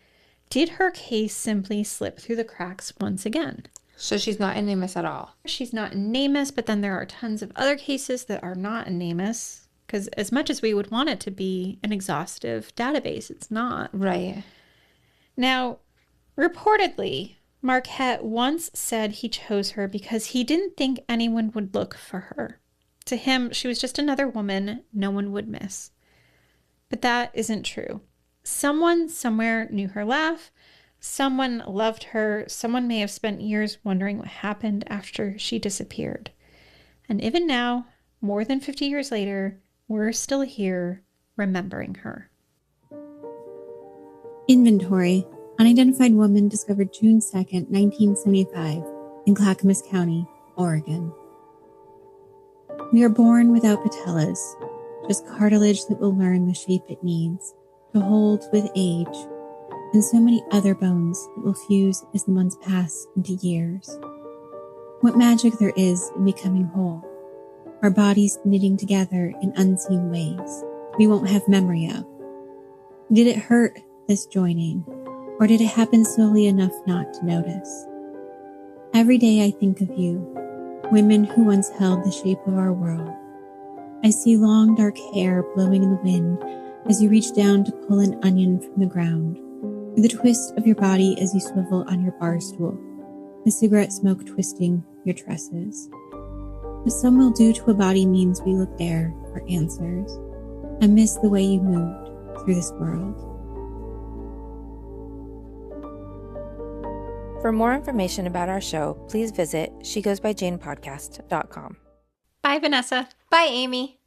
did her case simply slip through the cracks once again? So she's not in NamUs at all. She's not in NamUs, but then there are tons of other cases that are not in NamUs, because as much as we would want it to be an exhaustive database, it's not. Right. Now, reportedly, Marquette once said he chose her because he didn't think anyone would look for her. To him, she was just another woman no one would miss. But that isn't true. Someone somewhere knew her laugh. Someone loved her. Someone may have spent years wondering what happened after she disappeared. And even now, more than 50 years later, we're still here remembering her. Inventory. Unidentified woman discovered June 2nd, 1975. in Clackamas County, Oregon. We are born without patellas, just cartilage that will learn the shape it needs to hold with age, and so many other bones that will fuse as the months pass into years. What magic there is in becoming whole, our bodies knitting together in unseen ways we won't have memory of. Did it hurt, this joining, or did it happen slowly enough not to notice? Every day I think of you, women who once held the shape of our world. I see long dark hair blowing in the wind as you reach down to pull an onion from the ground, or the twist of your body as you swivel on your bar stool, the cigarette smoke twisting your tresses. What some will do to a body means we look there for answers. I miss the way you moved through this world. For more information about our show, please visit shegoesbyjanepodcast.com. Bye, Vanessa. Bye, Amy.